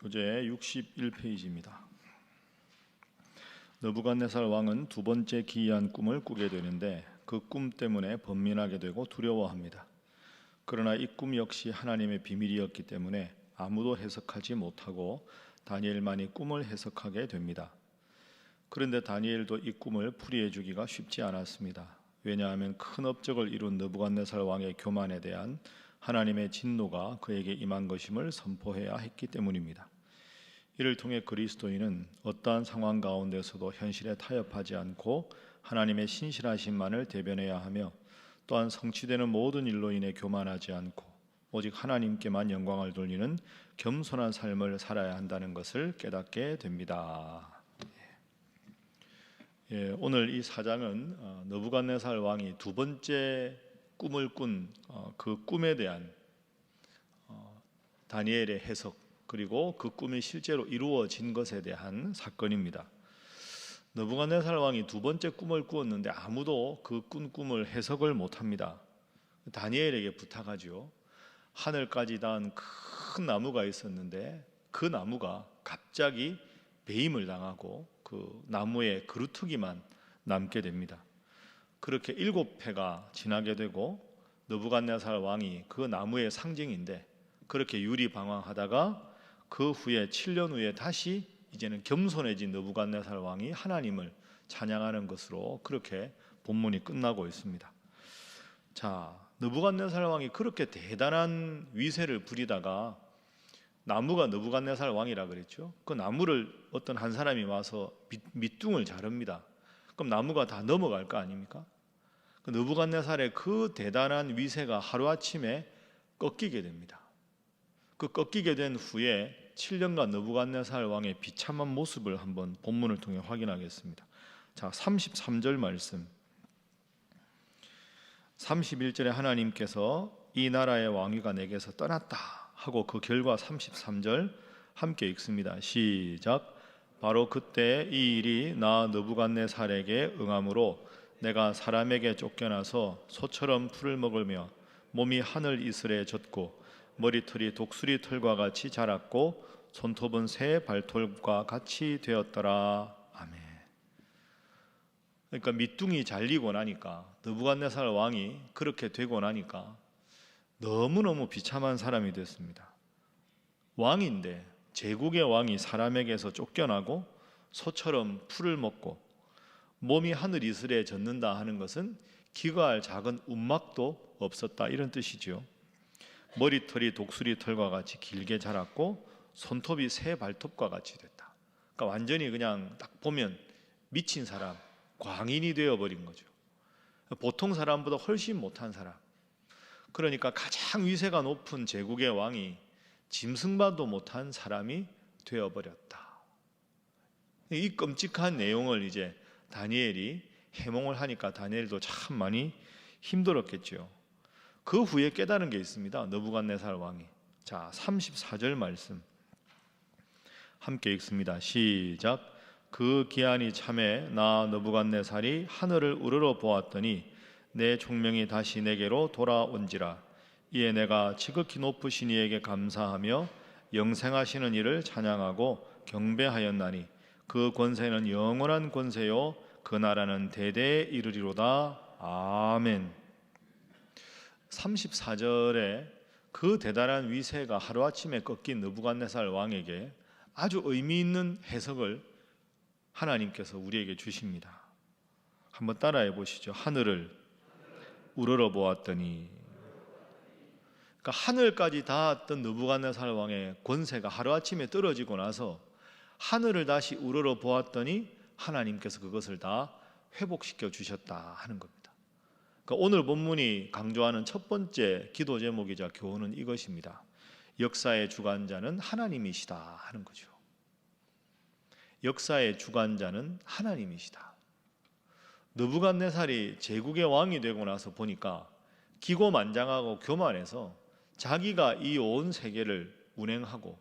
교재 61페이지입니다. 느부갓네살 왕은 두 번째 기이한 꿈을 꾸게 되는데 그 꿈 때문에 번민하게 되고 두려워합니다. 그러나 이 꿈 역시 하나님의 비밀이었기 때문에 아무도 해석하지 못하고 다니엘만이 꿈을 해석하게 됩니다. 그런데 다니엘도 이 꿈을 풀이해 주기가 쉽지 않았습니다. 왜냐하면 큰 업적을 이룬 느부갓네살 왕의 교만에 대한 하나님의 진노가 그에게 임한 것임을 선포해야 했기 때문입니다. 이를 통해 그리스도인은 어떠한 상황 가운데서도 현실에 타협하지 않고 하나님의 신실하심만을 대변해야 하며, 또한 성취되는 모든 일로 인해 교만하지 않고 오직 하나님께만 영광을 돌리는 겸손한 삶을 살아야 한다는 것을 깨닫게 됩니다. 오늘 이 사장은 느부갓네살 왕이 두 번째 꿈을 꾼 그 꿈에 대한 다니엘의 해석, 그리고 그 꿈이 실제로 이루어진 것에 대한 사건입니다. 느부갓네살 왕이 두 번째 꿈을 꾸었는데 아무도 그 꾼 꿈을 해석을 못합니다. 다니엘에게 부탁하죠. 하늘까지 닿은 큰 나무가 있었는데 그 나무가 갑자기 배임을 당하고 그 나무의 그루터기만 남게 됩니다. 그렇게 7회가 지나게 되고 느부갓네살 왕이 그 나무의 상징인데 그렇게 유리방황하다가 그 후에 7년 후에 다시 이제는 겸손해진 느부갓네살 왕이 하나님을 찬양하는 것으로 그렇게 본문이 끝나고 있습니다. 자, 느부갓네살 왕이 그렇게 대단한 위세를 부리다가 나무가 느부갓네살 왕이라 그랬죠. 그 나무를 어떤 한 사람이 와서 밑둥을 자릅니다. 그럼 나무가 다 넘어갈 거 아닙니까? 그 느부갓네살의 그 대단한 위세가 하루아침에 꺾이게 됩니다. 그 꺾이게 된 후에 7년간 느부갓네살 왕의 비참한 모습을 한번 본문을 통해 확인하겠습니다. 자, 33절 말씀. 31절에 하나님께서 이 나라의 왕위가 내게서 떠났다 하고 그 결과 33절 함께 읽습니다. 시작. 바로 그때 이 일이 나 느부갓네살에게 응함으로 내가 사람에게 쫓겨나서 소처럼 풀을 먹으며 몸이 하늘 이슬에 젖고 머리털이 독수리 털과 같이 자랐고 손톱은 새 발톱과 같이 되었더라. 아멘. 그러니까 밑둥이 잘리고 나니까, 느부갓네살 왕이 그렇게 되고 나니까 너무너무 비참한 사람이 됐습니다. 왕인데, 제국의 왕이 사람에게서 쫓겨나고 소처럼 풀을 먹고 몸이 하늘 이슬에 젖는다 하는 것은 기거할 작은 움막도 없었다, 이런 뜻이죠. 머리털이 독수리 털과 같이 길게 자랐고 손톱이 새 발톱과 같이 됐다. 그러니까 완전히 그냥 딱 보면 미친 사람, 광인이 되어버린 거죠. 보통 사람보다 훨씬 못한 사람. 그러니까 가장 위세가 높은 제국의 왕이 짐승만도 못한 사람이 되어버렸다. 이 끔찍한 내용을 이제 다니엘이 해몽을 하니까 다니엘도 참 많이 힘들었겠죠. 그 후에 깨달은 게 있습니다. 느부갓네살 왕이. 자, 34절 말씀 함께 읽습니다. 시작. 그 기한이 참에 나 느부갓네살이 하늘을 우러러 보았더니 내 총명이 다시 내게로 돌아온지라. 이에 내가 지극히 높으신 이에게 감사하며 영생하시는 이를 찬양하고 경배하였나니 그 권세는 영원한 권세요 그 나라는 대대에 이르리로다. 아멘. 34절에 그 대단한 위세가 하루아침에 꺾인 느부갓네살 왕에게 아주 의미 있는 해석을 하나님께서 우리에게 주십니다. 한번 따라해 보시죠. 하늘을 우러러 보았더니. 그러니까 하늘까지 닿았던 느부갓네살 왕의 권세가 하루아침에 떨어지고 나서 하늘을 다시 우러러 보았더니 하나님께서 그것을 다 회복시켜 주셨다 하는 겁니다. 그러니까 오늘 본문이 강조하는 첫 번째 기도 제목이자 교훈은 이것입니다. 역사의 주관자는 하나님이시다 하는 거죠. 역사의 주관자는 하나님이시다. 느부갓네살이 제국의 왕이 되고 나서 보니까 기고만장하고 교만해서 자기가 이 온 세계를 운행하고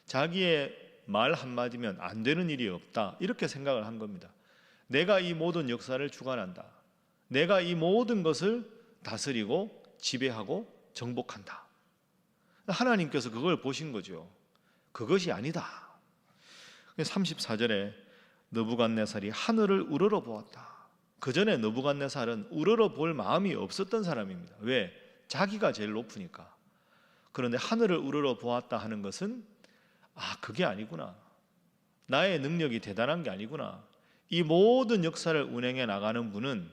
자기의 말 한마디면 안 되는 일이 없다, 이렇게 생각을 한 겁니다. 내가 이 모든 역사를 주관한다. 내가 이 모든 것을 다스리고 지배하고 정복한다. 하나님께서 그걸 보신 거죠. 그것이 아니다. 34절에 느부갓네살이 하늘을 우러러 보았다. 그 전에 느부갓네살은 우러러 볼 마음이 없었던 사람입니다. 왜? 자기가 제일 높으니까. 그런데 하늘을 우러러 보았다 하는 것은 그게 아니구나. 나의 능력이 대단한 게 아니구나. 이 모든 역사를 운행해 나가는 분은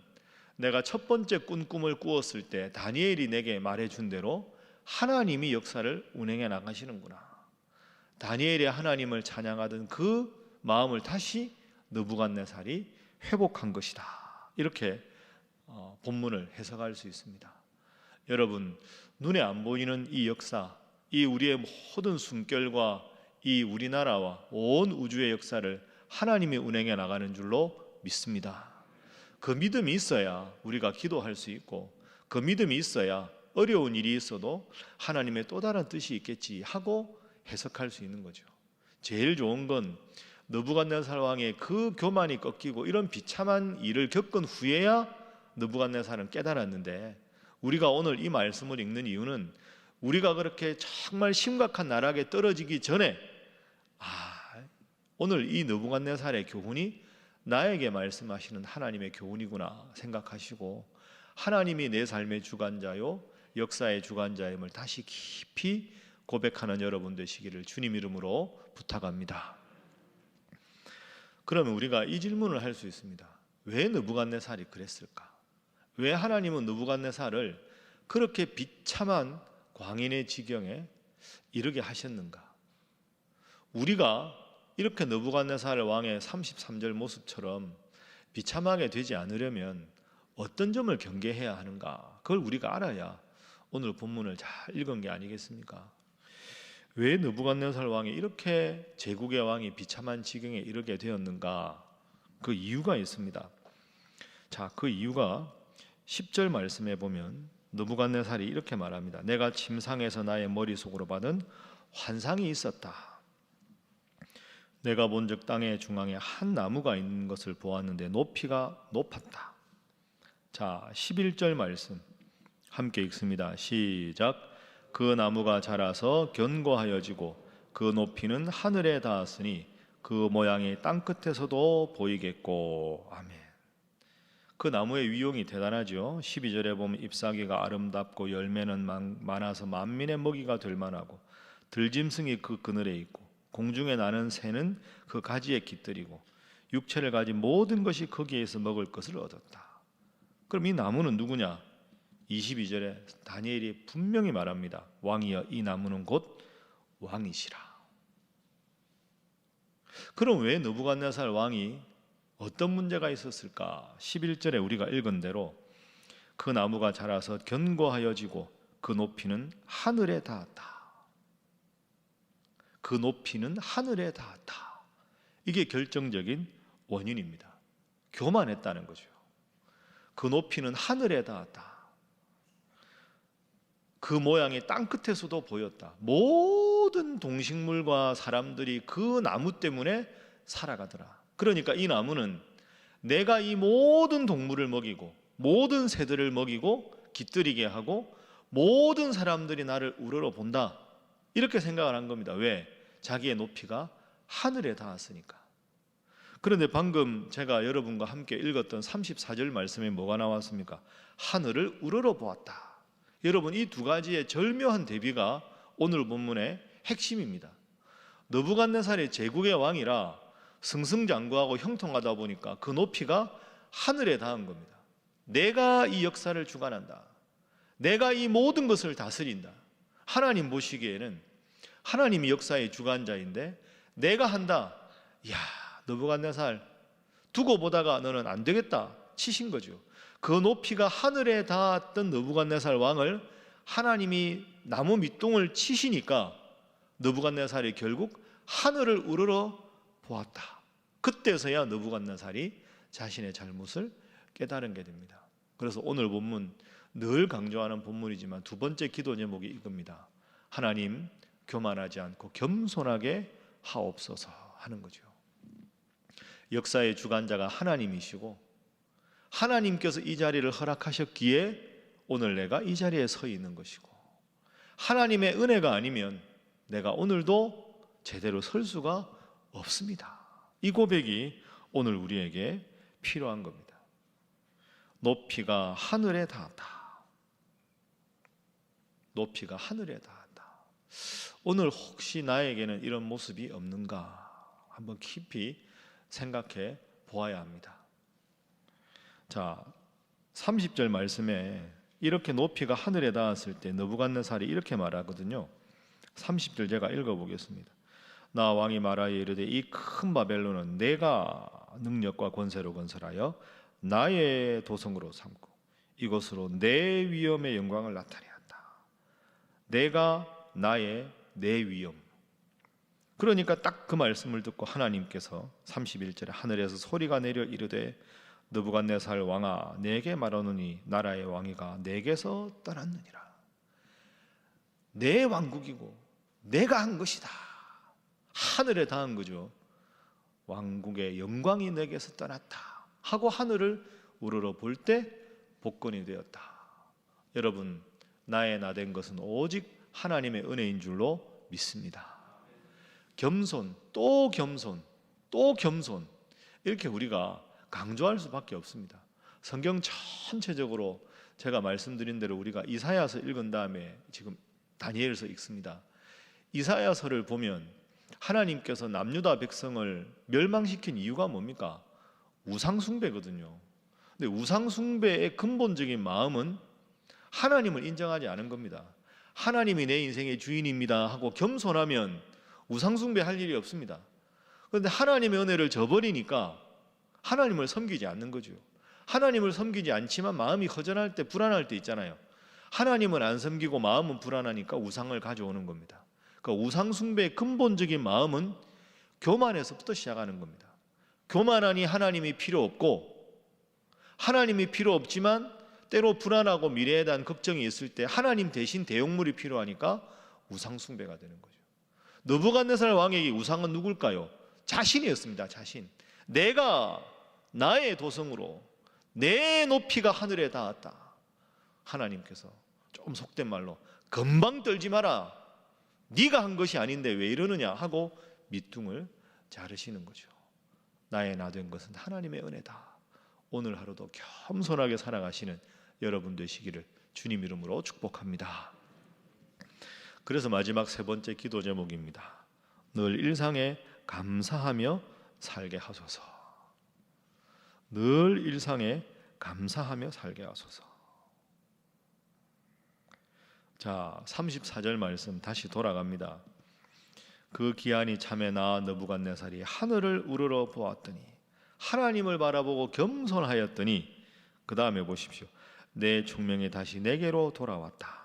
내가 첫 번째 꾼 꿈을 꾸었을 때 다니엘이 내게 말해준 대로 하나님이 역사를 운행해 나가시는구나. 다니엘이 하나님을 찬양하던 그 마음을 다시 느부갓네살이 회복한 것이다. 이렇게 본문을 해석할 수 있습니다. 여러분, 눈에 안 보이는 이 역사, 이 우리의 모든 숨결과 이 우리나라와 온 우주의 역사를 하나님이 운행해 나가는 줄로 믿습니다. 그 믿음이 있어야 우리가 기도할 수 있고, 그 믿음이 있어야 어려운 일이 있어도 하나님의 또 다른 뜻이 있겠지 하고 해석할 수 있는 거죠. 제일 좋은 건 느부갓네살 왕의 그 교만이 꺾이고 이런 비참한 일을 겪은 후에야 느부갓네살은 깨달았는데, 우리가 오늘 이 말씀을 읽는 이유는 우리가 그렇게 정말 심각한 나락에 떨어지기 전에 오늘 이 느부갓네살의 교훈이 나에게 말씀하시는 하나님의 교훈이구나 생각하시고, 하나님이 내 삶의 주관자요 역사의 주관자임을 다시 깊이 고백하는 여러분 되시기를 주님 이름으로 부탁합니다. 그러면 우리가 이 질문을 할 수 있습니다. 왜 느부갓네살이 그랬을까? 왜 하나님은 느부갓네살을 그렇게 비참한 광인의 지경에 이르게 하셨는가? 우리가 이렇게 느부갓네살 왕의 33절 모습처럼 비참하게 되지 않으려면 어떤 점을 경계해야 하는가? 그걸 우리가 알아야 오늘 본문을 잘 읽은 게 아니겠습니까? 왜 느부갓네살 왕이 이렇게 제국의 왕이 비참한 지경에 이르게 되었는가? 그 이유가 있습니다. 자, 그 이유가 10절 말씀에 보면 느부갓네살이 이렇게 말합니다. 내가 침상에서 나의 머릿속으로 받은 환상이 있었다. 내가 본즉 땅의 중앙에 한 나무가 있는 것을 보았는데 높이가 높았다. 자, 11절 말씀 함께 읽습니다. 시작. 그 나무가 자라서 견고하여지고 그 높이는 하늘에 닿았으니 그 모양이 땅 끝에서도 보이겠고. 아멘. 그 나무의 위용이 대단하죠. 12절에 보면 잎사귀가 아름답고 열매는 많아서 만민의 먹이가 될 만하고 들짐승이 그 그늘에 있고 공중에 나는 새는 그 가지에 깃들이고 육체를 가진 모든 것이 거기에서 먹을 것을 얻었다. 그럼 이 나무는 누구냐? 22절에 다니엘이 분명히 말합니다. 왕이여, 이 나무는 곧 왕이시라. 그럼 왜 느부갓네살 왕이 어떤 문제가 있었을까? 11절에 우리가 읽은 대로 그 나무가 자라서 견고하여지고 그 높이는 하늘에 닿았다. 그 높이는 하늘에 닿았다. 이게 결정적인 원인입니다. 교만했다는 거죠. 그 높이는 하늘에 닿았다. 그 모양이 땅 끝에서도 보였다. 모든 동식물과 사람들이 그 나무 때문에 살아가더라. 그러니까 이 나무는 내가 이 모든 동물을 먹이고 모든 새들을 먹이고 깃들이게 하고 모든 사람들이 나를 우러러 본다. 이렇게 생각을 한 겁니다. 왜? 자기의 높이가 하늘에 닿았으니까. 그런데 방금 제가 여러분과 함께 읽었던 34절 말씀에 뭐가 나왔습니까? 하늘을 우러러 보았다. 여러분, 이 두 가지의 절묘한 대비가 오늘 본문의 핵심입니다. 느부갓네살이 제국의 왕이라 승승장구하고 형통하다 보니까 그 높이가 하늘에 닿은 겁니다. 내가 이 역사를 주관한다. 내가 이 모든 것을 다스린다. 하나님 보시기에는 하나님이 역사의 주관자인데 내가 한다. 이야, 느부갓네살 두고 보다가 너는 안 되겠다 치신 거죠. 그 높이가 하늘에 닿았던 느부갓네살 왕을 하나님이 나무 밑동을 치시니까 느부갓네살이 결국 하늘을 우러러 보았다. 그때서야 느부갓네살이 자신의 잘못을 깨달은 게 됩니다. 그래서 오늘 본문 늘 강조하는 본문이지만 두 번째 기도 제목이 이겁니다. 하나님, 교만하지 않고 겸손하게 하옵소서 하는 거죠. 역사의 주관자가 하나님이시고 하나님께서 이 자리를 허락하셨기에 오늘 내가 이 자리에 서 있는 것이고, 하나님의 은혜가 아니면 내가 오늘도 제대로 설 수가 없습니다. 이 고백이 오늘 우리에게 필요한 겁니다. 높이가 하늘에 닿았다. 높이가 하늘에 닿았다. 오늘 혹시 나에게는 이런 모습이 없는가 한번 깊이 생각해 보아야 합니다. 자, 30절 말씀에 이렇게 높이가 하늘에 닿았을 때 느부갓네살이 이렇게 말하거든요. 30절 제가 읽어보겠습니다. 나 왕이 말하여 이르되 이 큰 바벨론은 내가 능력과 권세로 건설하여 나의 도성으로 삼고 이곳으로 내 위엄의 영광을 나타내야 한다. 내가 나의 내 위엄. 그러니까 딱 그 말씀을 듣고 하나님께서 31절에 하늘에서 소리가 내려 이르되 느부갓네살 왕아 내게 말하노니 나라의 왕위가 내게서 떠났느니라. 내 왕국이고 내가 한 것이다. 하늘에 닿은 거죠. 왕국의 영광이 내게서 떠났다 하고 하늘을 우러러 볼 때 복권이 되었다. 여러분, 나의 나 된 것은 오직 하나님의 은혜인 줄로 믿습니다. 겸손, 또 겸손, 또 겸손, 이렇게 우리가 강조할 수밖에 없습니다. 성경 전체적으로 제가 말씀드린 대로 우리가 이사야서 읽은 다음에 지금 다니엘서 읽습니다. 이사야서를 보면 하나님께서 남유다 백성을 멸망시킨 이유가 뭡니까? 우상숭배거든요. 근데 우상숭배의 근본적인 마음은 하나님을 인정하지 않은 겁니다. 하나님이 내 인생의 주인입니다 하고 겸손하면 우상숭배할 일이 없습니다. 그런데 하나님의 은혜를 저버리니까 하나님을 섬기지 않는 거죠. 하나님을 섬기지 않지만 마음이 허전할 때, 불안할 때 있잖아요. 하나님은 안 섬기고 마음은 불안하니까 우상을 가져오는 겁니다. 그러니까 우상숭배의 근본적인 마음은 교만에서부터 시작하는 겁니다. 교만하니 하나님이 필요 없고, 하나님이 필요 없지만 때로 불안하고 미래에 대한 걱정이 있을 때 하나님 대신 대용물이 필요하니까 우상숭배가 되는 거죠. 느부갓네살 왕에게 우상은 누굴까요? 자신이었습니다. 자신. 내가 나의 도성으로 내 높이가 하늘에 닿았다. 하나님께서 좀 속된 말로 금방 떨지 마라. 네가 한 것이 아닌데 왜 이러느냐 하고 밑둥을 자르시는 거죠. 나의 나 된 것은 하나님의 은혜다. 오늘 하루도 겸손하게 살아가시는 여러분 되시기를 주님 이름으로 축복합니다. 그래서 마지막 세 번째 기도 제목입니다. 늘 일상에 감사하며 살게 하소서. 늘 일상에 감사하며 살게 하소서. 자, 34절 말씀 다시 돌아갑니다. 그 기한이 참에 나아 느부갓네살이 하늘을 우러러 보았더니 하나님을 바라보고 겸손하였더니 그 다음에 보십시오. 내 총명이 다시 내게로 돌아왔다.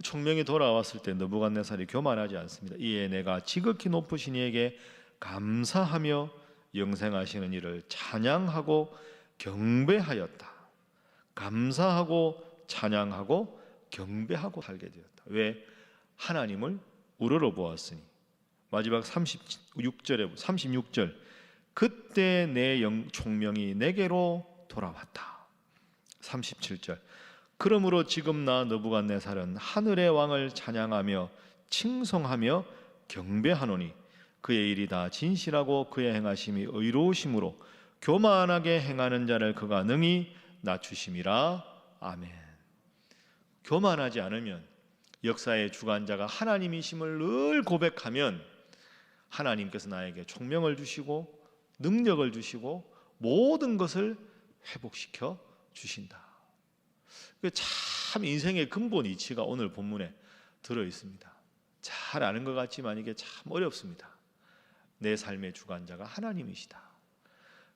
총명이 돌아왔을 때 느부갓네살이 교만하지 않습니다. 이에 내가 지극히 높으신 이에게 감사하며 영생하시는 이를 찬양하고 경배하였다. 감사하고 찬양하고 경배하고 살게 되었다. 왜? 하나님을 우러러 보았으니. 마지막 36절 그때 내 총명이 내게로 돌아왔다. 37절 그러므로 지금 나 느부갓네살은 하늘의 왕을 찬양하며 칭송하며 경배하노니 그의 일이 다 진실하고 그의 행하심이 의로우심으로 교만하게 행하는 자를 그가 능히 낮추심이라. 아멘. 교만하지 않으면, 역사의 주관자가 하나님이심을 늘 고백하면 하나님께서 나에게 총명을 주시고 능력을 주시고 모든 것을 회복시켜 주신다. 참 인생의 근본 이치가 오늘 본문에 들어 있습니다. 잘 아는 것 같지만 이게 참 어렵습니다. 내 삶의 주관자가 하나님이시다.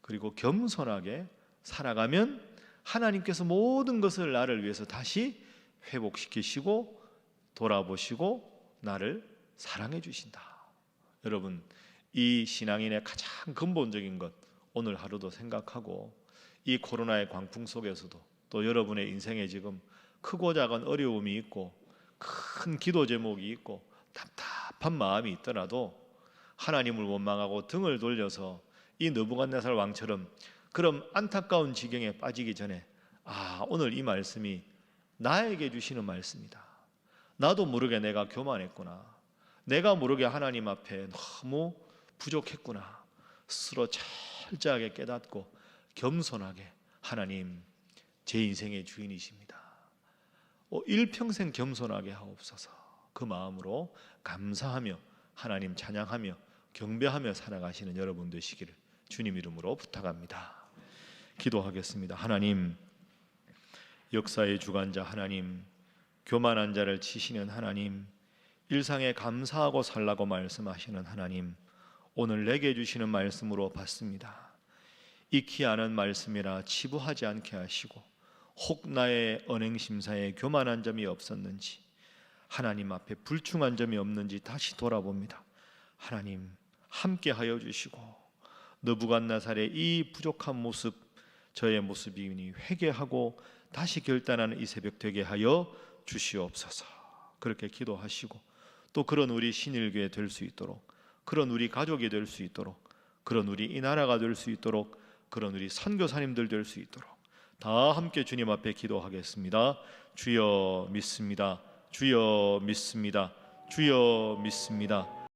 그리고 겸손하게 살아가면 하나님께서 모든 것을 나를 위해서 다시 회복시키시고 돌아보시고 나를 사랑해 주신다. 여러분, 이 신앙인의 가장 근본적인 것 오늘 하루도 생각하고 이 코로나의 광풍 속에서도 또 여러분의 인생에 지금 크고 작은 어려움이 있고 큰 기도 제목이 있고 답답한 마음이 있더라도 하나님을 원망하고 등을 돌려서 이 느부갓네살 왕처럼 그럼 안타까운 지경에 빠지기 전에 오늘 이 말씀이 나에게 주시는 말씀이다. 나도 모르게 내가 교만했구나. 내가 모르게 하나님 앞에 너무 부족했구나 스스로 철저하게 깨닫고 겸손하게 하나님 제 인생의 주인이십니다. 일평생 겸손하게 하옵소서. 그 마음으로 감사하며 하나님 찬양하며 경배하며 살아가시는 여러분 되시기를 주님 이름으로 부탁합니다. 기도하겠습니다. 하나님, 역사의 주관자 하나님, 교만한 자를 치시는 하나님, 일상에 감사하고 살라고 말씀하시는 하나님, 오늘 내게 주시는 말씀으로 받습니다. 익히 아는 말씀이라 치부하지 않게 하시고 혹 나의 언행심사에 교만한 점이 없었는지, 하나님 앞에 불충한 점이 없는지 다시 돌아봅니다. 하나님 함께 하여 주시고 느부갓네살의 이 부족한 모습, 저의 모습이니 회개하고 다시 결단하는 이 새벽 되게 하여 주시옵소서. 그렇게 기도하시고 또 그런 우리 신일교회 될 수 있도록, 그런 우리 가족이 될 수 있도록, 그런 우리 이 나라가 될 수 있도록, 그런 우리 선교사님들 될 수 있도록 다 함께 주님 앞에 기도하겠습니다. 주여 믿습니다. 주여 믿습니다. 주여 믿습니다.